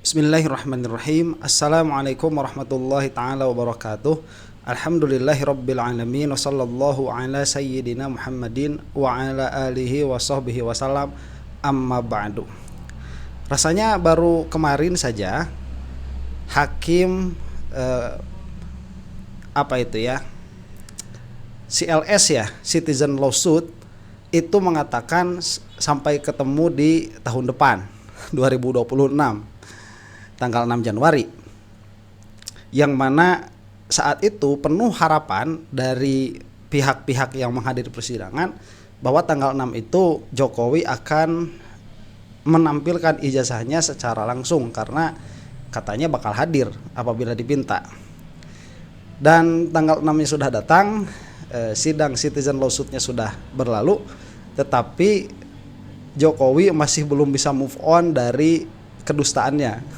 Bismillahirrahmanirrahim. Assalamualaikum warahmatullahi ta'ala wabarakatuh. Alhamdulillahi rabbil alamin. Wa sallallahu ala sayyidina Muhammadin wa ala alihi wa sahbihi wasallam. Amma ba'du. Rasanya baru kemarin saja Hakim CLS ya, Citizen Lawsuit itu mengatakan sampai ketemu di tahun depan 2026 tanggal 6 Januari, yang mana saat itu penuh harapan dari pihak-pihak yang menghadiri persidangan bahwa tanggal 6 itu Jokowi akan menampilkan ijazahnya secara langsung karena katanya bakal hadir apabila dipinta. Dan tanggal 6-nya sudah datang, sidang Citizen Lawsuit-nya sudah berlalu, tetapi Jokowi masih belum bisa move on dari kedustaannya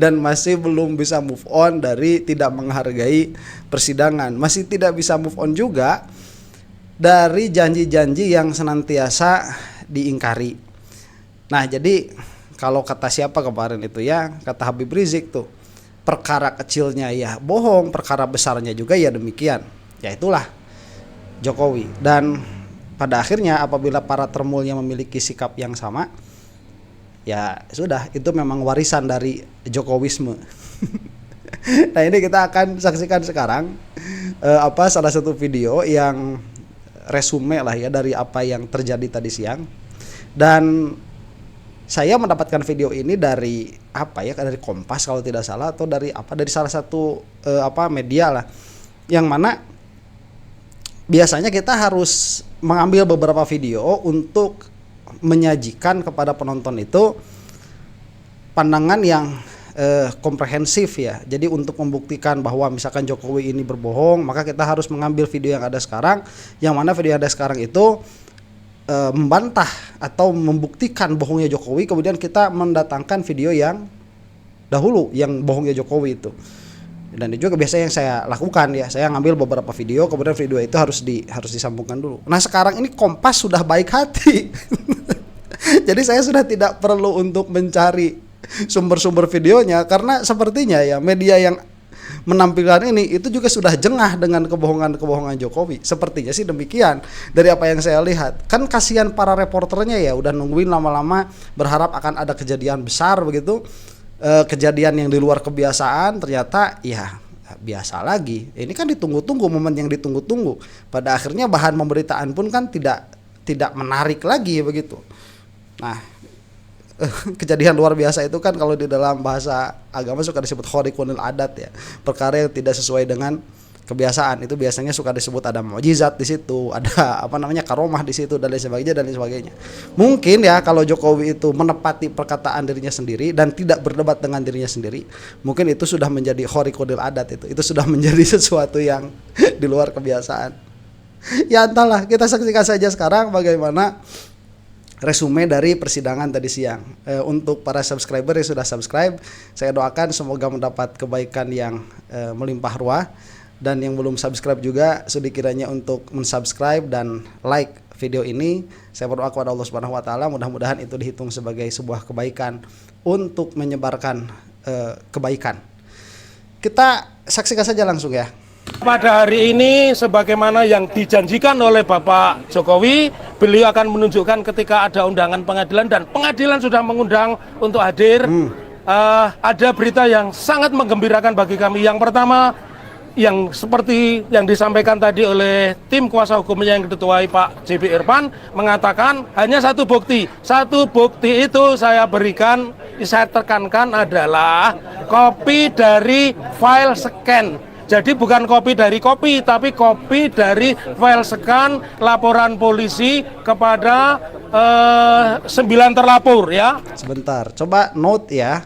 dan masih belum bisa move on dari tidak menghargai persidangan, masih tidak bisa move on juga dari janji-janji yang senantiasa diingkari. Nah, jadi kalau kata siapa kemarin itu ya, kata Habib Rizik tuh, perkara kecilnya ya bohong, perkara besarnya juga ya demikian. Ya itulah Jokowi. Dan pada akhirnya apabila para termulnya memiliki sikap yang sama, ya sudah, itu memang warisan dari Jokowisme. Nah, ini kita akan saksikan sekarang salah satu video yang resume lah ya dari apa yang terjadi tadi siang. Dan saya mendapatkan video ini dari dari Kompas kalau tidak salah, atau dari salah satu media lah, yang mana biasanya kita harus mengambil beberapa video untuk menyajikan kepada penonton itu pandangan yang komprehensif ya. Jadi untuk membuktikan bahwa misalkan Jokowi ini berbohong, maka kita harus mengambil video yang ada sekarang, yang mana video yang ada sekarang itu membantah atau membuktikan bohongnya Jokowi. Kemudian kita mendatangkan video yang dahulu yang bohongnya Jokowi itu. Dan itu juga biasanya yang saya lakukan ya, saya ngambil beberapa video, kemudian video itu harus disambungkan dulu. Nah, sekarang ini Kompas sudah baik hati. Jadi saya sudah tidak perlu untuk mencari sumber-sumber videonya, karena sepertinya ya media yang menampilkan ini itu juga sudah jengah dengan kebohongan Jokowi. Sepertinya sih demikian dari apa yang saya lihat. Kan kasihan para reporternya ya, udah nungguin lama-lama berharap akan ada kejadian besar begitu. Kejadian yang di luar kebiasaan, ternyata ya biasa lagi. Ini kan ditunggu-tunggu, momen yang ditunggu-tunggu. Pada akhirnya bahan pemberitaan pun kan tidak menarik lagi begitu. Nah, kejadian luar biasa itu kan kalau di dalam bahasa agama suka disebut khariqunil adat ya, perkara yang tidak sesuai dengan kebiasaan. Itu biasanya suka disebut ada mukjizat di situ, ada karomah di situ, dan lain sebagainya. Mungkin ya kalau Jokowi itu menepati perkataan dirinya sendiri dan tidak berdebat dengan dirinya sendiri, mungkin itu sudah menjadi khariqunil adat, itu sudah menjadi sesuatu yang di luar kebiasaan. Ya entahlah, kita saksikan saja sekarang bagaimana resume dari persidangan tadi siang. Untuk para subscriber yang sudah subscribe, saya doakan semoga mendapat kebaikan yang melimpah ruah. Dan yang belum subscribe juga sudi kiranya untuk mensubscribe dan like video ini. Saya berdoa kepada Allah Subhanahu wa taala, mudah-mudahan itu dihitung sebagai sebuah kebaikan untuk menyebarkan kebaikan. Kita saksikan saja langsung ya. Pada hari ini sebagaimana yang dijanjikan oleh Bapak Jokowi, beliau akan menunjukkan ketika ada undangan pengadilan, dan pengadilan sudah mengundang untuk hadir. Ada berita yang sangat menggembirakan bagi kami. Yang pertama, yang seperti yang disampaikan tadi oleh tim kuasa hukumnya yang diketuai Pak JB Irfan, mengatakan hanya satu bukti itu saya berikan, saya tekankan adalah kopi dari file scan. Jadi bukan kopi dari kopi, tapi kopi dari file scan laporan polisi kepada 9 terlapor ya. Sebentar, coba note ya.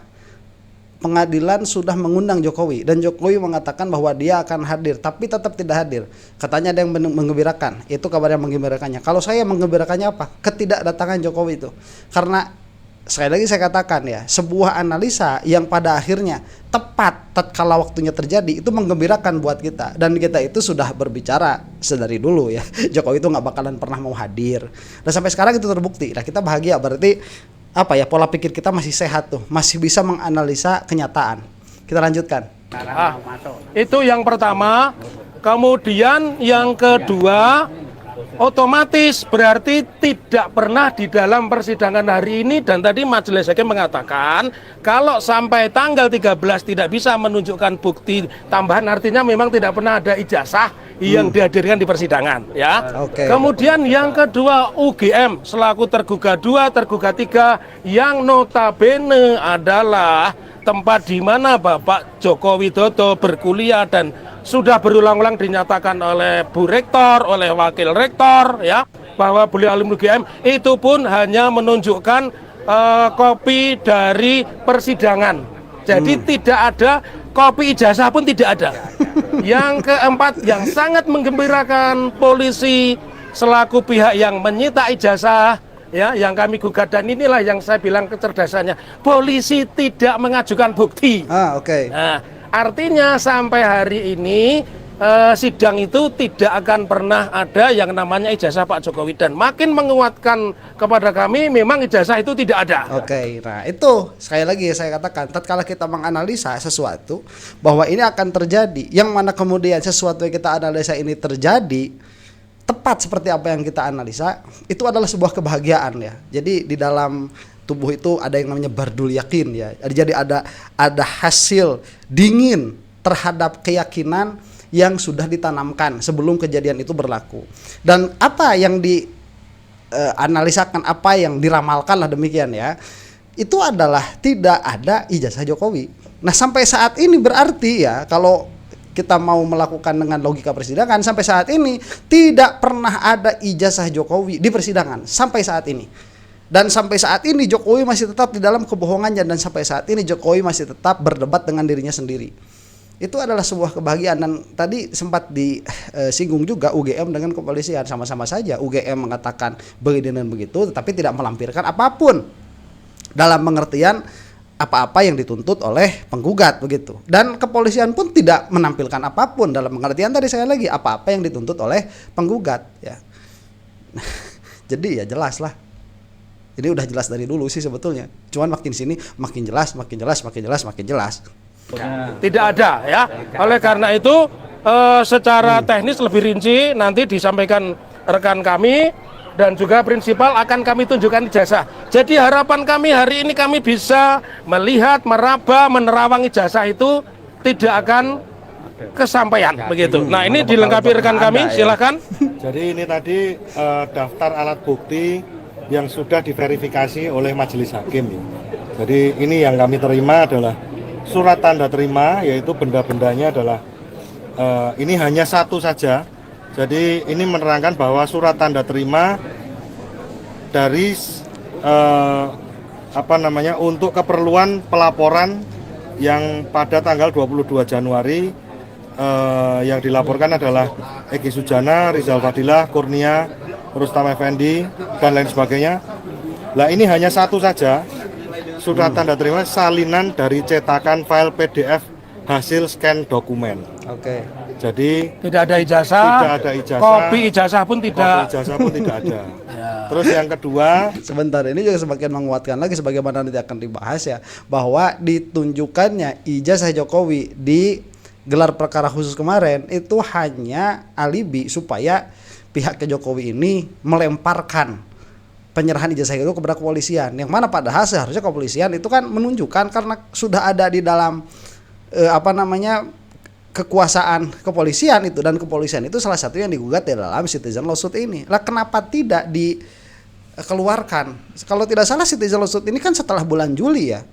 Pengadilan sudah mengundang Jokowi dan Jokowi mengatakan bahwa dia akan hadir, tapi tetap tidak hadir. Katanya ada yang menggembirakan. Itu kabar yang menggembirakannya. Kalau saya menggembirakannya apa? Ketidakdatangan Jokowi itu. Karena sekali lagi saya katakan ya, sebuah analisa yang pada akhirnya tepat tatkala waktunya terjadi itu menggembirakan buat kita, dan kita itu sudah berbicara sedari dulu ya, Jokowi itu nggak bakalan pernah mau hadir, dan sampai sekarang itu terbukti. Nah, kita bahagia, berarti apa ya, pola pikir kita masih sehat tuh, masih bisa menganalisa kenyataan. Kita lanjutkan. Itu yang pertama. Kemudian yang kedua, otomatis berarti tidak pernah di dalam persidangan hari ini, dan tadi majelis hakim mengatakan kalau sampai tanggal 13 tidak bisa menunjukkan bukti tambahan, artinya memang tidak pernah ada ijazah yang dihadirkan di persidangan, ya. Oke. Kemudian yang kedua, UGM selaku tergugat 2, tergugat 3 yang notabene adalah tempat di mana Bapak Joko Widodo berkuliah dan sudah berulang-ulang dinyatakan oleh Bu Rektor, oleh Wakil Rektor, ya, bahwa beliau alumni UGM, itu pun hanya menunjukkan kopi dari persidangan. Jadi tidak ada kopi ijazah, pun tidak ada. Yang keempat, yang sangat menggembirakan, polisi selaku pihak yang menyita ijazah, ya, yang kami gugat, dan inilah yang saya bilang kecerdasannya, polisi tidak mengajukan bukti. Oke. Nah, artinya sampai hari ini sidang itu tidak akan pernah ada yang namanya ijazah Pak Jokowi, dan makin menguatkan kepada kami memang ijazah itu tidak ada. Oke, nah itu sekali lagi saya katakan, tatkala kita menganalisa sesuatu bahwa ini akan terjadi, yang mana kemudian sesuatu yang kita analisa ini terjadi tepat seperti apa yang kita analisa, itu adalah sebuah kebahagiaan, ya. Jadi di dalam tubuh itu ada yang namanya bardul yakin, ya. Jadi ada hasil dingin terhadap keyakinan yang sudah ditanamkan sebelum kejadian itu berlaku. Dan apa yang dianalisakan, apa yang diramalkan lah demikian, ya, itu adalah tidak ada ijazah Jokowi. Nah sampai saat ini berarti, ya, kalau kita mau melakukan dengan logika persidangan, sampai saat ini tidak pernah ada ijazah Jokowi di persidangan sampai saat ini. Dan sampai saat ini Jokowi masih tetap di dalam kebohongannya, dan sampai saat ini Jokowi masih tetap berdebat dengan dirinya sendiri. Itu adalah sebuah kebahagiaan. Dan tadi sempat disinggung juga UGM dengan kepolisian, sama-sama saja. UGM mengatakan begini dan begitu, tetapi tidak melampirkan apapun dalam pengertian apa-apa yang dituntut oleh penggugat, begitu. Dan kepolisian pun tidak menampilkan apapun dalam pengertian tadi saya lagi apa-apa yang dituntut oleh penggugat, ya. Jadi ya jelas lah. Ini udah jelas dari dulu sih sebetulnya. Cuman makin sini makin jelas, makin jelas, makin jelas, makin jelas. Tidak ada, ya. Oleh karena itu secara teknis lebih rinci nanti disampaikan rekan kami, dan juga prinsipal akan kami tunjukkan ijazah. Jadi harapan kami hari ini kami bisa melihat, meraba, menerawang ijazah itu tidak akan kesampaian, begitu. Nah ini dilengkapi rekan kami, silakan. Jadi ini tadi daftar alat bukti yang sudah diverifikasi oleh majelis hakim, ya. Jadi ini yang kami terima adalah surat tanda terima, yaitu benda-bendanya adalah ini hanya satu saja. Jadi ini menerangkan bahwa surat tanda terima dari untuk keperluan pelaporan yang pada tanggal 22 Januari yang dilaporkan adalah Egy Sujana, Rizal Fadilah, Kurnia, Rustam Effendi, dan lain sebagainya. Nah ini hanya satu saja, surat tanda terima salinan dari cetakan file PDF hasil scan dokumen. Oke. Jadi tidak ada ijazah, kopi ijazah pun tidak. Kopi ijazah pun tidak ada. Ya. Terus yang kedua, sebentar, ini juga semakin menguatkan lagi sebagaimana nanti akan dibahas, ya, bahwa ditunjukkannya ijazah Jokowi di gelar perkara khusus kemarin itu hanya alibi supaya pihak Jokowi ini melemparkan penyerahan ijazah itu kepada kepolisian, yang mana padahal seharusnya kepolisian itu kan menunjukkan, karena sudah ada di dalam kekuasaan kepolisian itu, dan kepolisian itu salah satu yang digugat di dalam citizen lawsuit ini. Lah kenapa tidak dikeluarkan? Kalau tidak salah citizen lawsuit ini kan setelah bulan Juli, ya.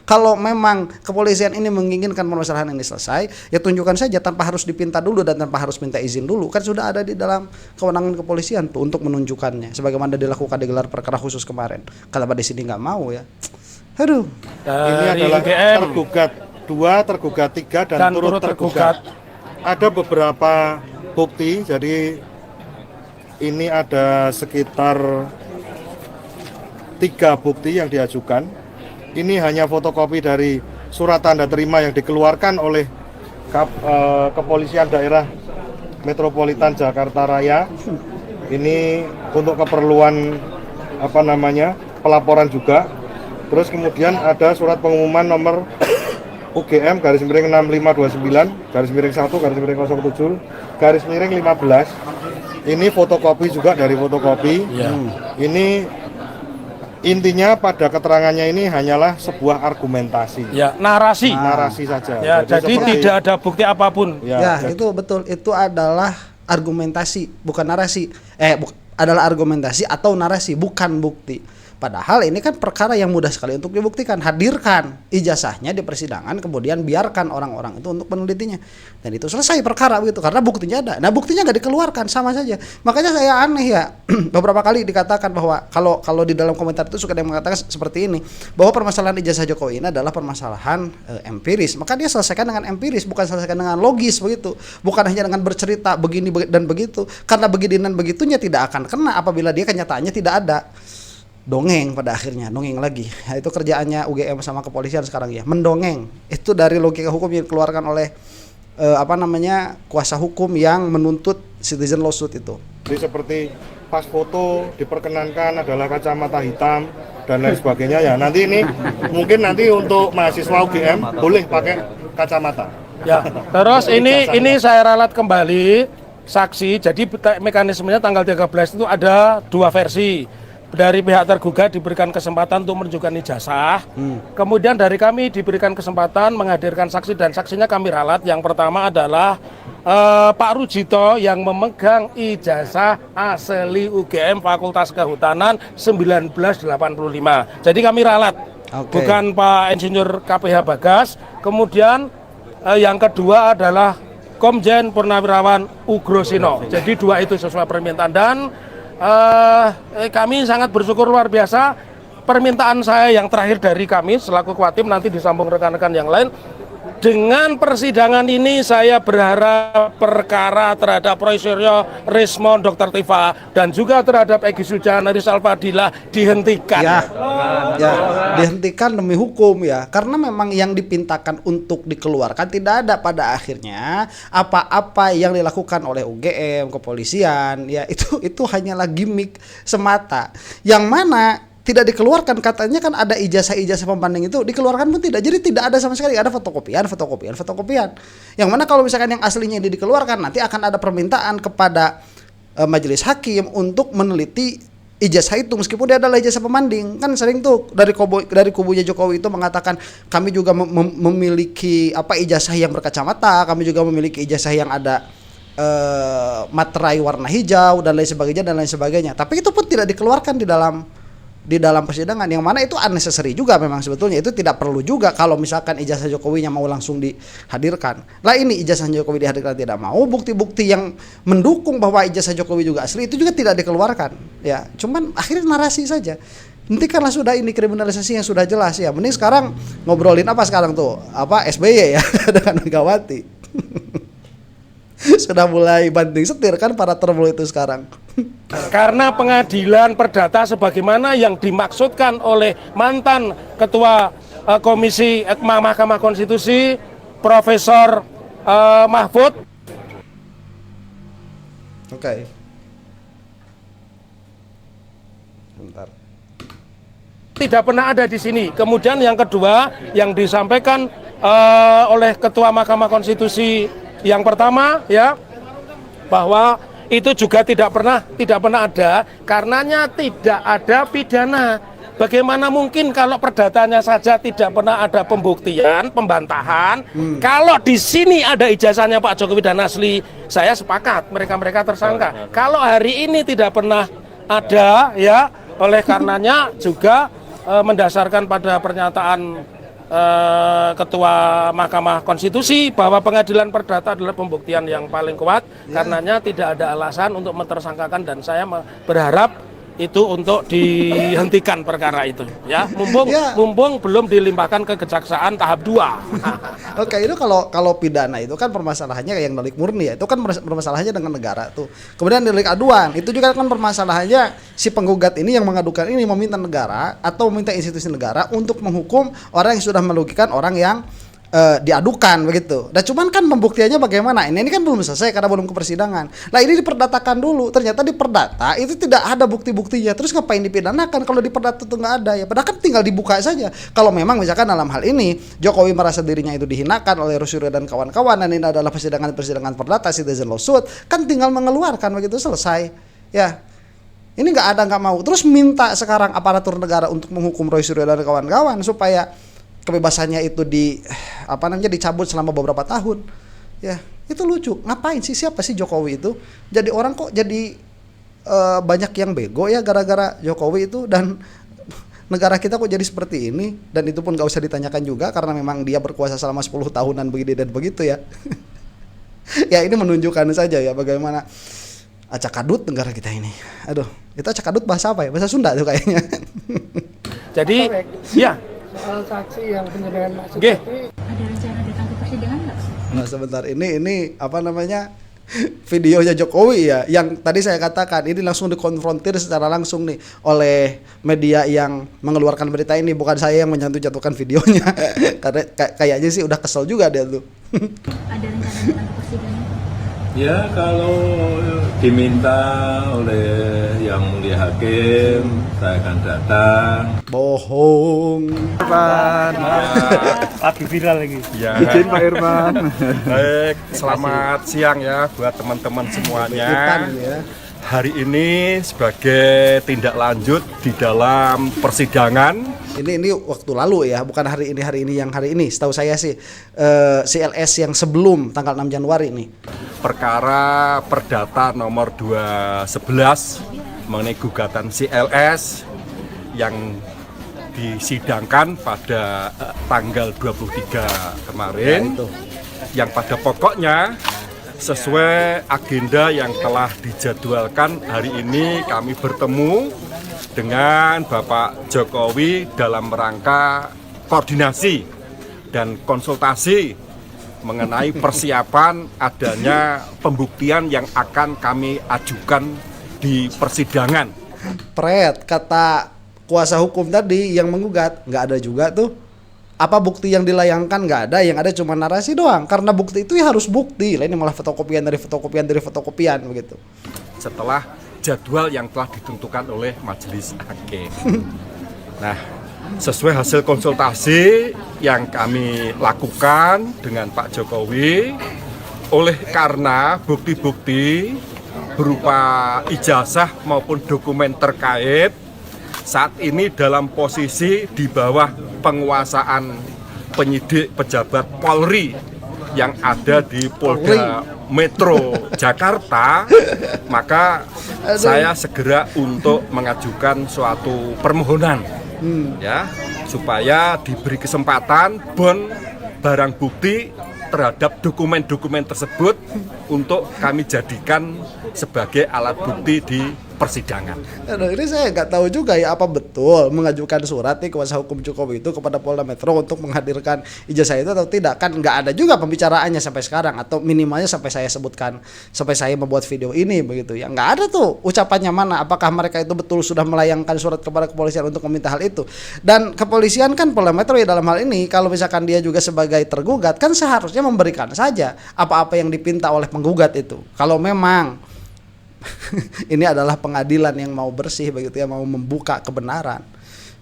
Kalau memang kepolisian ini menginginkan permasalahan ini selesai, ya tunjukkan saja tanpa harus dipinta dulu dan tanpa harus minta izin dulu. Kan sudah ada di dalam kewenangan kepolisian tuh untuk menunjukkannya, sebagaimana dilakukan di gelar perkara khusus kemarin. Kenapa di sini nggak mau, ya? Aduh. Ini adalah tergugat 2, tergugat 3, dan turut tergugat. Ada beberapa bukti, jadi ini ada sekitar 3 bukti yang diajukan. Ini hanya fotokopi dari surat tanda terima yang dikeluarkan oleh Kepolisian Daerah Metropolitan Jakarta Raya. Ini untuk keperluan pelaporan juga. Terus kemudian ada surat pengumuman nomor UGM garis miring 6529 garis miring 1 garis miring 07 garis miring 15. Ini fotokopi juga dari fotokopi. Ini intinya pada keterangannya ini hanyalah sebuah argumentasi. Ya, narasi. Narasi saja. Ya, jadi tidak ada bukti apapun. Ya, itu betul. Itu adalah argumentasi, bukan narasi. Adalah argumentasi atau narasi, bukan bukti. Padahal ini kan perkara yang mudah sekali untuk dibuktikan. Hadirkan ijazahnya di persidangan, kemudian biarkan orang-orang itu untuk menelitinya. Dan itu selesai perkara begitu, karena buktinya ada. Nah, buktinya nggak dikeluarkan, sama saja. Makanya saya aneh ya, beberapa kali dikatakan bahwa kalau di dalam komentar itu suka ada yang mengatakan seperti ini, bahwa permasalahan ijazah Jokowi ini adalah permasalahan empiris. Maka dia selesaikan dengan empiris, bukan selesaikan dengan logis begitu. Bukan hanya dengan bercerita begini dan begitu. Karena begini dan begitunya tidak akan kena apabila dia kenyataannya tidak ada. Dongeng pada akhirnya, dongeng lagi. Nah, itu kerjaannya UGM sama kepolisian sekarang ya, mendongeng. Itu dari logika hukum yang dikeluarkan oleh kuasa hukum yang menuntut citizen lawsuit itu. Jadi seperti pas foto diperkenankan adalah kacamata hitam dan lain sebagainya ya. Nanti ini mungkin nanti untuk mahasiswa UGM boleh pakai kacamata. Ya. Terus ini saya ralat kembali saksi. Jadi mekanismenya tanggal 13 itu ada dua versi. Dari pihak tergugat diberikan kesempatan untuk menunjukkan ijazah. Kemudian dari kami diberikan kesempatan menghadirkan saksi dan saksinya kami ralat. Yang pertama adalah Pak Rujito yang memegang ijazah asli UGM Fakultas Kehutanan 1985. Jadi kami ralat, bukan Pak Insinyur KPH Bagas. Kemudian yang kedua adalah Komjen Purnawirawan Ugrosino. Jadi dua itu sesuai permintaan dan kami sangat bersyukur luar biasa. Permintaan saya yang terakhir dari kami selaku Kuatim, nanti disambung rekan-rekan yang lain. Dengan persidangan ini saya berharap perkara terhadap Prof. Rismon Dr. Tifa dan juga terhadap Egy Sujana Rizal Fadilah dihentikan. Ya, dihentikan demi hukum ya. Karena memang yang dipintakan untuk dikeluarkan tidak ada pada akhirnya. Apa-apa yang dilakukan oleh UGM, kepolisian, ya itu hanyalah gimmick semata. Yang mana tidak dikeluarkan, katanya kan ada ijazah-ijazah pembanding itu dikeluarkan pun tidak. Jadi tidak ada sama sekali, ada fotokopian. Yang mana kalau misalkan yang aslinya ini dikeluarkan, nanti akan ada permintaan kepada majelis hakim untuk meneliti ijazah itu meskipun dia adalah ijazah pembanding. Kan sering tuh dari kubunya Jokowi itu mengatakan kami juga memiliki ijazah yang berkacamata, kami juga memiliki ijazah yang ada materai warna hijau dan lain sebagainya. Tapi itu pun tidak dikeluarkan di dalam persidangan, yang mana itu unnecessary juga memang sebetulnya. Itu tidak perlu juga kalau misalkan ijazah Jokowinya mau langsung dihadirkan. Lah ini ijazah Jokowi dihadirkan tidak mau, bukti-bukti yang mendukung bahwa ijazah Jokowi juga asli itu juga tidak dikeluarkan. Ya, cuman akhirnya narasi saja. Hentikanlah sudah ini kriminalisasi yang sudah jelas ya. Mending sekarang ngobrolin apa sekarang tuh? SBY ya dengan Megawati. Sudah mulai banding setir kan para termul itu sekarang. Karena pengadilan perdata sebagaimana yang dimaksudkan oleh mantan Ketua Komisi Mahkamah Konstitusi Profesor Mahfud. Oke. Bentar. Tidak pernah ada di sini. Kemudian yang kedua yang disampaikan oleh Ketua Mahkamah Konstitusi yang pertama ya, bahwa itu juga tidak pernah ada karenanya tidak ada pidana. Bagaimana mungkin kalau perdatanya saja tidak pernah ada pembuktian, pembantahan. Kalau di sini ada ijazahnya Pak Jokowi dan asli, saya sepakat mereka tersangka. Kalau hari ini tidak pernah ada ya, oleh karenanya juga mendasarkan pada pernyataan Ketua Mahkamah Konstitusi bahwa pengadilan perdata adalah pembuktian yang paling kuat, karenanya tidak ada alasan untuk mentersangkakan dan saya berharap itu untuk dihentikan perkara itu ya, mumpung belum dilimpahkan ke kejaksaan tahap 2. Oke, itu kalau pidana itu kan permasalahannya yang delik murni ya, itu kan permasalahannya dengan negara tuh. Kemudian delik aduan itu juga kan permasalahannya si penggugat ini yang mengadukan ini meminta negara atau meminta institusi negara untuk menghukum orang yang sudah merugikan orang yang diadukan begitu. Dan cuman kan pembuktiannya bagaimana? Ini kan belum selesai karena belum ke persidangan. Lah ini diperdatakan dulu. Ternyata di perdata itu tidak ada bukti-buktinya. Terus ngapain dipidanakan kalau di perdata itu nggak ada ya? Padahal kan tinggal dibuka saja. Kalau memang misalkan dalam hal ini Jokowi merasa dirinya itu dihinakan oleh Rosyuro dan kawan-kawan dan ini adalah persidangan perdata citizen lawsuit, kan tinggal mengeluarkan begitu selesai. Ya. Ini nggak mau. Terus minta sekarang aparatur negara untuk menghukum Rosyuro dan kawan-kawan supaya kebebasannya itu dicabut selama beberapa tahun. Ya, itu lucu. Ngapain sih, siapa sih Jokowi itu? Jadi orang kok jadi banyak yang bego ya gara-gara Jokowi itu, dan negara kita kok jadi seperti ini, dan itu pun gak usah ditanyakan juga karena memang dia berkuasa selama 10 tahunan begini dan begitu ya. Ya ini menunjukkan saja ya bagaimana acak-adut negara kita ini. Aduh, itu acak-adut bahasa apa ya? Bahasa Sunda tuh kayaknya. Jadi, ya. Soal saksi yang penyerahan maksud Oke. ada rencana datang ke persidangan nggak? Nah sebentar, ini apa namanya, videonya Jokowi ya, yang tadi saya katakan ini langsung dikonfrontir secara langsung nih oleh media yang mengeluarkan berita ini, bukan saya yang menjatuhkan videonya. Karena kayaknya sih udah kesel juga dia tuh. Ada rencana datang ke persidangan? Ya kalau diminta oleh yang mulia hakim, saya akan datang. Bohong. Lagi viral lagi. Ya. Izin Pak Irman. Baik, selamat siang ya buat teman-teman semuanya. Ya. Hari ini sebagai tindak lanjut di dalam persidangan. Ini waktu lalu ya, bukan hari ini yang hari ini. Setahu saya sih CLS yang sebelum tanggal 6 Januari ini. Perkara perdata nomor 211 mengenai gugatan CLS yang disidangkan pada tanggal 23 kemarin. Ya, itu. Yang pada pokoknya sesuai agenda yang telah dijadwalkan, hari ini kami bertemu dengan Bapak Jokowi dalam rangka koordinasi dan konsultasi mengenai persiapan adanya pembuktian yang akan kami ajukan di persidangan. Pret, kata kuasa hukum tadi yang menggugat, nggak ada juga tuh. Apa bukti yang dilayangkan? Nggak ada, yang ada cuma narasi doang. Karena bukti itu ya harus bukti. Lah ini malah fotokopian begitu. Setelah jadwal yang telah ditentukan oleh majelis hakim. Nah, sesuai hasil konsultasi yang kami lakukan dengan Pak Jokowi, oleh karena bukti-bukti berupa ijazah maupun dokumen terkait saat ini dalam posisi di bawah penguasaan penyidik pejabat Polri yang ada di Polda Metro Jakarta, maka saya segera untuk mengajukan suatu permohonan ya supaya diberi kesempatan barang bukti terhadap dokumen-dokumen tersebut untuk kami jadikan sebagai alat bukti di persidangan. Aduh, ini saya nggak tahu juga ya apa betul mengajukan surat nih kuasa hukum Jokowi itu kepada Polda Metro untuk menghadirkan ijazah itu atau tidak. Kan nggak ada juga pembicaraannya sampai sekarang, atau minimalnya sampai saya sebutkan, sampai saya membuat video ini begitu ya. Nggak ada tuh ucapannya mana, apakah mereka itu betul sudah melayangkan surat kepada kepolisian untuk meminta hal itu. Dan kepolisian kan Polda Metro ya dalam hal ini, kalau misalkan dia juga sebagai tergugat kan seharusnya memberikan saja apa-apa yang dipinta oleh penggugat itu. Kalau memang ini adalah pengadilan yang mau bersih begitu ya, mau membuka kebenaran.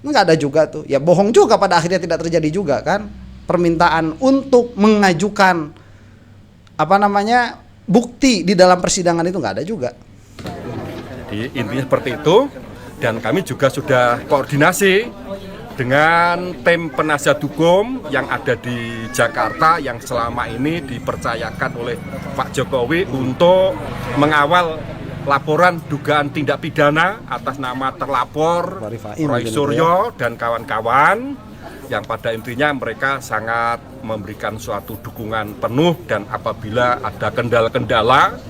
Nggak ada juga tuh. Ya bohong juga, pada akhirnya tidak terjadi juga kan. Permintaan untuk mengajukan bukti di dalam persidangan itu nggak ada juga. Jadi intinya seperti itu, dan kami juga sudah koordinasi dengan tim penasihat hukum yang ada di Jakarta yang selama ini dipercayakan oleh Pak Jokowi untuk mengawal laporan dugaan tindak pidana atas nama terlapor Roy Suryo dan kawan-kawan, yang pada intinya mereka sangat memberikan suatu dukungan penuh, dan apabila ada kendala-kendala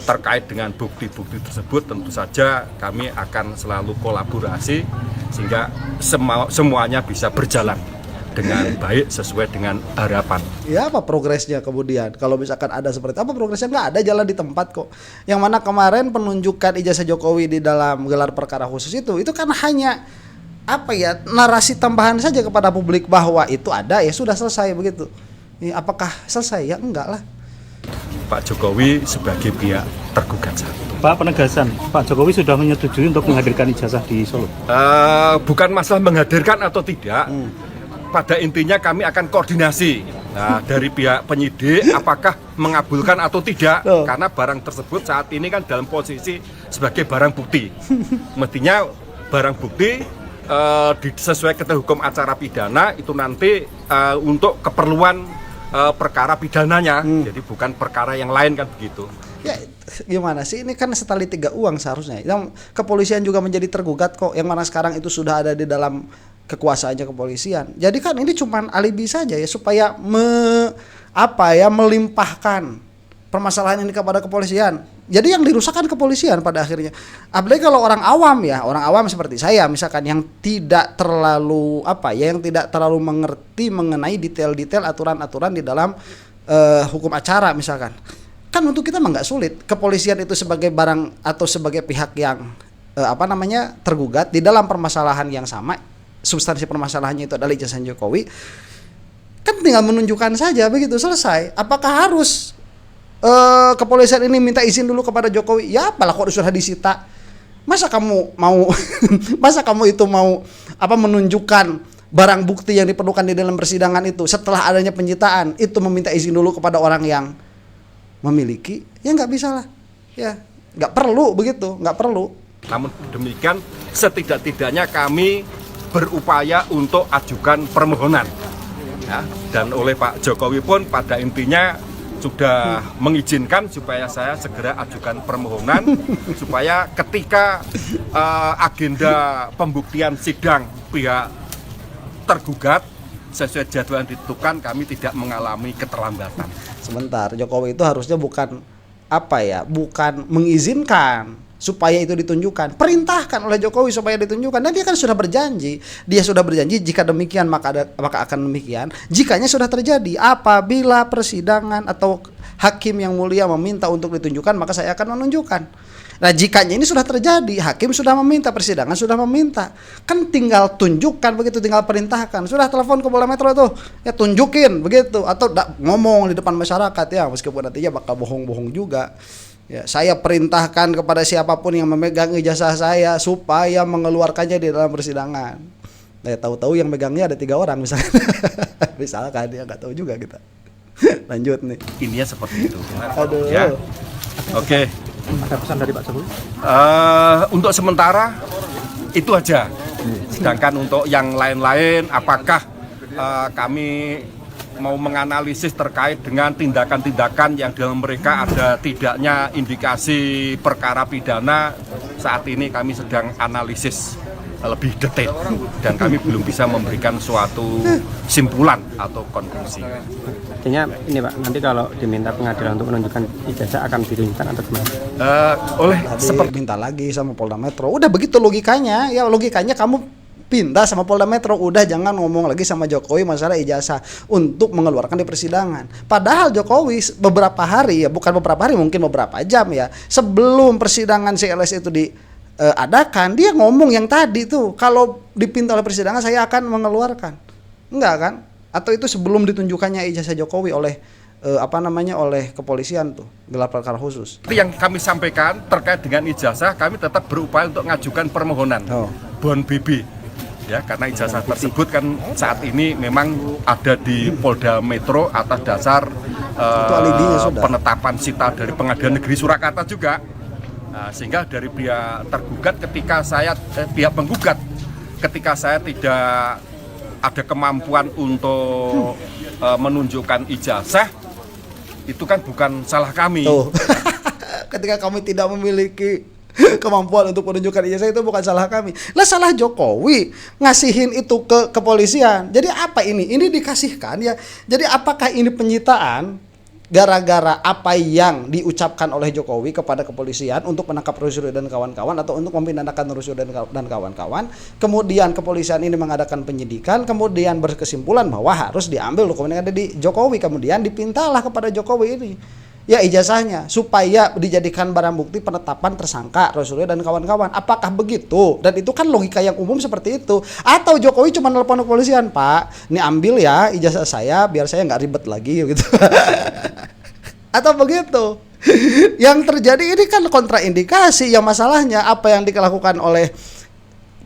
terkait dengan bukti-bukti tersebut, tentu saja kami akan selalu kolaborasi sehingga semuanya bisa berjalan dengan baik sesuai dengan harapan. Ya apa progresnya kemudian? Kalau misalkan ada seperti apa progresnya? Nggak ada, jalan di tempat kok. Yang mana kemarin penunjukan ijazah Jokowi di dalam gelar perkara khusus itu kan hanya apa ya, narasi tambahan saja kepada publik bahwa itu ada, ya sudah selesai begitu. Apakah selesai? Ya enggak lah. Pak Jokowi sebagai pihak tergugat satu. Pak, penegasan, Pak Jokowi sudah menyetujui untuk menghadirkan ijazah di Solo. Bukan masalah menghadirkan atau tidak. Pada intinya kami akan koordinasi. Nah, dari pihak penyidik apakah mengabulkan atau tidak, karena barang tersebut saat ini kan dalam posisi sebagai barang bukti. Mestinya barang bukti sesuai ketentuan hukum acara pidana itu nanti untuk keperluan perkara pidananya, jadi bukan perkara yang lain kan begitu. Ya gimana sih, ini kan setali tiga uang seharusnya. Yang kepolisian juga menjadi tergugat kok, yang mana sekarang itu sudah ada di dalam kekuasaannya kepolisian. Jadi kan ini cuman alibi saja ya, supaya melimpahkan permasalahan ini kepada kepolisian. Jadi yang dirusakkan kepolisian pada akhirnya. Apalagi kalau orang awam seperti saya misalkan, yang tidak terlalu yang tidak terlalu mengerti mengenai detail-detail aturan-aturan di dalam hukum acara misalkan. Kan untuk kita mah nggak sulit. Kepolisian itu sebagai barang atau sebagai pihak yang tergugat di dalam permasalahan yang sama, substansi permasalahannya itu adalah ijazah Jokowi. Kan tinggal menunjukkan saja begitu, selesai. Apakah harus kepolisian ini minta izin dulu kepada Jokowi? Ya apalah kok sudah disita. Masa kamu mau menunjukkan barang bukti yang diperlukan di dalam persidangan itu setelah adanya penyitaan itu meminta izin dulu kepada orang yang memiliki? Ya nggak bisa lah. Ya nggak perlu begitu, nggak perlu. Namun demikian setidak-tidaknya kami berupaya untuk ajukan permohonan, ya, dan oleh Pak Jokowi pun pada intinya sudah mengizinkan supaya saya segera ajukan permohonan supaya ketika agenda pembuktian sidang pihak tergugat sesuai jadwal yang ditentukan, kami tidak mengalami keterlambatan. Sebentar, Jokowi itu harusnya bukan mengizinkan supaya itu ditunjukkan, perintahkan oleh Jokowi supaya ditunjukkan. Dan dia kan sudah berjanji, jika demikian maka akan demikian. Jikanya sudah terjadi, apabila persidangan atau hakim yang mulia meminta untuk ditunjukkan, maka saya akan menunjukkan. Nah, jikanya ini sudah terjadi, hakim sudah meminta, persidangan sudah meminta, kan tinggal tunjukkan begitu, tinggal perintahkan. Sudah telepon ke Polda Metro tuh, ya tunjukin begitu, atau ngomong di depan masyarakat ya, meskipun nantinya bakal bohong-bohong juga. Ya, saya perintahkan kepada siapapun yang memegang ijazah saya supaya mengeluarkannya di dalam persidangan. Nah, tahu-tahu yang megangnya ada 3 orang misalkan. Misalkan dia nggak tahu juga kita. Lanjut nih. Ininya seperti itu. Aduh. Ya. Oke. Ada pesan dari Pak Jokowi? Untuk sementara itu aja. Sedangkan untuk yang lain-lain, apakah kami mau menganalisis terkait dengan tindakan-tindakan yang dalam mereka ada tidaknya indikasi perkara pidana, saat ini kami sedang analisis lebih detail dan kami belum bisa memberikan suatu simpulan atau konklusi. Artinya ini Pak, nanti kalau diminta pengadilan untuk menunjukkan ijazah akan ditunjukkan atau gimana? Seperti minta lagi sama Polda Metro. Udah begitu logikanya, ya logikanya kamu pindah sama Polda Metro, udah jangan ngomong lagi sama Jokowi masalah ijazah untuk mengeluarkan di persidangan. Padahal Jokowi beberapa hari, mungkin beberapa jam ya, sebelum persidangan CLS itu diadakan, dia ngomong yang tadi tuh, kalau dipinta oleh persidangan saya akan mengeluarkan. Enggak kan? Atau itu sebelum ditunjukkannya ijazah Jokowi oleh oleh kepolisian tuh, gelar perkara khusus. Yang kami sampaikan terkait dengan ijazah, kami tetap berupaya untuk mengajukan permohonan Bon BB. Ya, karena ijazah tersebut kan saat ini memang ada di Polda Metro atas dasar penetapan sita dari Pengadilan Negeri Surakarta juga. Nah, sehingga dari pihak tergugat pihak penggugat ketika saya tidak ada kemampuan untuk menunjukkan ijazah, itu kan bukan salah kami. Tuh. Ketika kami tidak memiliki kemampuan untuk menunjukkan ijazah, itu bukan salah kami. Lah salah Jokowi ngasihin itu ke kepolisian. Jadi apa ini? Ini dikasihkan ya. Jadi apakah ini penyitaan gara-gara apa yang diucapkan oleh Jokowi kepada kepolisian untuk menangkap Rusdi dan kawan-kawan, atau untuk memindahkan Rusdi dan kawan-kawan? Kemudian kepolisian ini mengadakan penyidikan, kemudian berkesimpulan bahwa harus diambil dokumen yang ada di Jokowi, kemudian dipintalah kepada Jokowi ini. ya ijazahnya supaya dijadikan barang bukti penetapan tersangka Rasulullah dan kawan-kawan. Apakah begitu? Dan itu kan logika yang umum seperti itu. Atau Jokowi cuma nelpon kepolisian, Pak, ini ambil ya ijazah saya biar saya nggak ribet lagi gitu. Atau begitu? Yang terjadi ini kan kontraindikasi. Yang masalahnya apa yang dilakukan oleh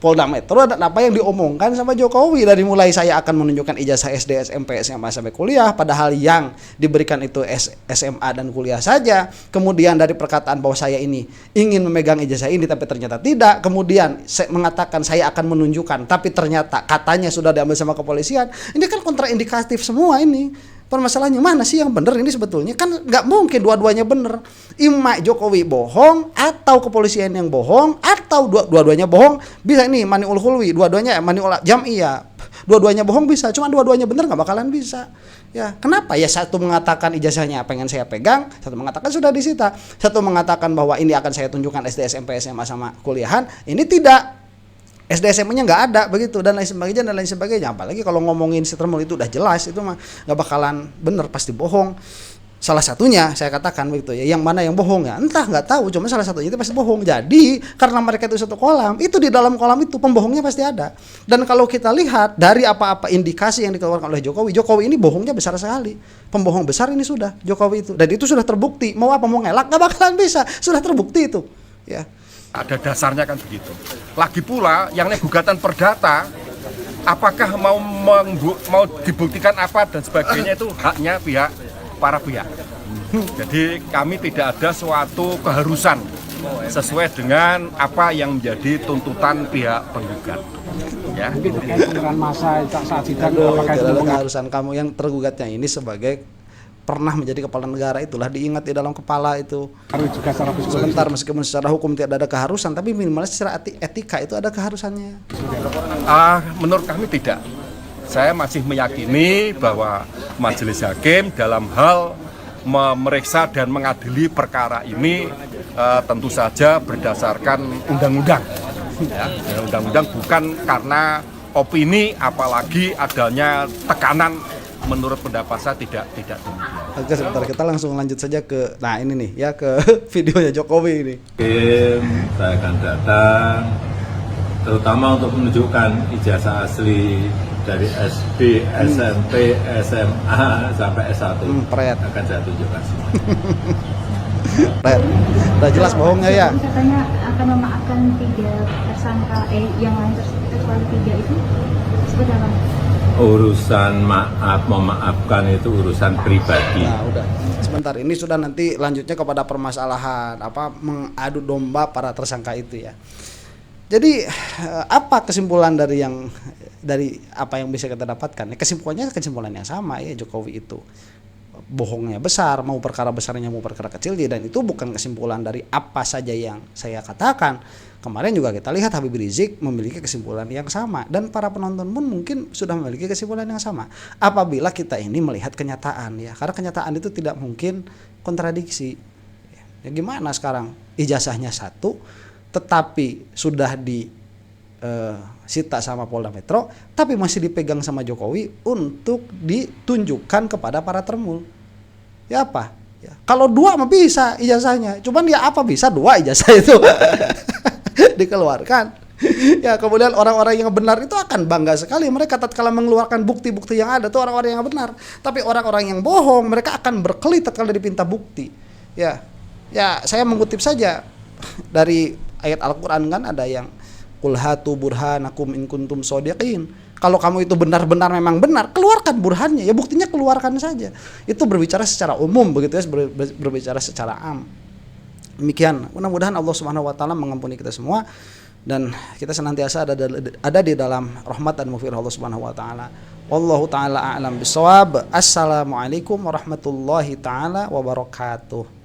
Polda Metro dan apa yang diomongkan sama Jokowi dari mulai saya akan menunjukkan ijazah SD, SMP, SMA sampai kuliah, padahal yang diberikan itu SMA dan kuliah saja. Kemudian dari perkataan bahwa saya ini ingin memegang ijazah ini tapi ternyata tidak. Kemudian saya mengatakan saya akan menunjukkan tapi ternyata katanya sudah diambil sama kepolisian. Ini kan kontraindikatif semua ini. Permasalahannya mana sih yang benar ini sebetulnya? Kan nggak mungkin dua-duanya benar. Ima Jokowi bohong atau kepolisian yang bohong atau dua-duanya bohong. Bisa ini maniul hulwi, dua-duanya maniul jam'iyah. Dua-duanya bohong bisa, cuma dua-duanya benar nggak bakalan bisa. Ya, kenapa? Ya satu mengatakan ijazahnya pengen saya pegang, satu mengatakan sudah disita. Satu mengatakan bahwa ini akan saya tunjukkan SD, SMP, SMA sama kuliahan, ini tidak. SD SMP-nya nggak ada begitu dan lain sebagainya. Apalagi kalau ngomongin Citremul itu udah jelas itu mah nggak bakalan bener, pasti bohong. Salah satunya saya katakan begitu ya, yang mana yang bohong ya entah, nggak tahu, cuma salah satunya itu pasti bohong. Jadi karena mereka itu satu kolam, itu di dalam kolam itu pembohongnya pasti ada. Dan kalau kita lihat dari apa-apa indikasi yang dikeluarkan oleh Jokowi ini bohongnya besar sekali. Pembohong besar ini sudah Jokowi itu, dan itu sudah terbukti. Mau apa mau ngelak nggak bakalan bisa, sudah terbukti itu ya. Ada dasarnya kan begitu. Lagi pula yang gugatan perdata, apakah mau dibuktikan apa dan sebagainya itu haknya para pihak. Jadi kami tidak ada suatu keharusan sesuai dengan apa yang menjadi tuntutan pihak penggugat. Ya. Mungkin terkait dengan masa saat sidang, apakah itu keharusan kamu yang tergugatnya ini sebagai pernah menjadi kepala negara itulah diingat di dalam kepala itu. Harus juga secara sebentar, meskipun secara hukum tidak ada keharusan, tapi minimal secara etika itu ada keharusannya. Menurut kami tidak. Saya masih meyakini bahwa majelis hakim dalam hal memeriksa dan mengadili perkara ini tentu saja berdasarkan undang-undang. Ya, undang-undang bukan karena opini, apalagi adanya tekanan. Menurut pendapat saya tidak demikian. Oke, sebentar kita langsung lanjut saja ke ini nih ya, ke videonya Jokowi ini. Saya akan datang terutama untuk menunjukkan ijazah asli dari SD, SMP, SMA sampai S1 akan saya tunjukkan semua. Udah jelas bohongnya ya. Katanya akan memaafkan 3 tersangka yang lain kecuali 3 itu seperti apa? Urusan memaafkan itu urusan pribadi. Nah, udah. Sebentar, ini sudah nanti lanjutnya kepada permasalahan mengadu domba para tersangka itu ya. Jadi apa kesimpulan dari apa yang bisa kita dapatkan? Kesimpulan yang sama ya, Jokowi itu bohongnya besar, mau perkara besarnya mau perkara kecilnya, dan itu bukan kesimpulan dari apa saja yang saya katakan. Kemarin juga kita lihat Habib Rizik memiliki kesimpulan yang sama, dan para penonton pun mungkin sudah memiliki kesimpulan yang sama. Apabila kita ini melihat kenyataan ya, karena kenyataan itu tidak mungkin kontradiksi. Ya gimana sekarang ijazahnya satu, tetapi sudah disita sama Polda Metro, tapi masih dipegang sama Jokowi untuk ditunjukkan kepada para termul. Ya apa? Ya, kalau 2 mah bisa ijazahnya, cuman ya apa bisa 2 ijazah itu dikeluarkan. Ya kemudian orang-orang yang benar itu akan bangga sekali, mereka tatkala mengeluarkan bukti-bukti yang ada tuh orang-orang yang benar. Tapi orang-orang yang bohong mereka akan berkelit tatkala dipinta bukti. Ya saya mengutip saja dari ayat Al-Quran, kan ada yang qul hatu burhanakum in kuntum shodiqin. Kalau kamu itu benar-benar memang benar, keluarkan burhannya, ya buktinya keluarkan saja. Itu berbicara secara umum begitu ya, berbicara secara am. Demikian, mudah-mudahan Allah Subhanahu wa taala mengampuni kita semua dan kita senantiasa ada di dalam rahmat dan maghfirah Allah Subhanahu wa taala. Wallahu taala a'lam bissawab. Assalamualaikum warahmatullahi taala wabarakatuh.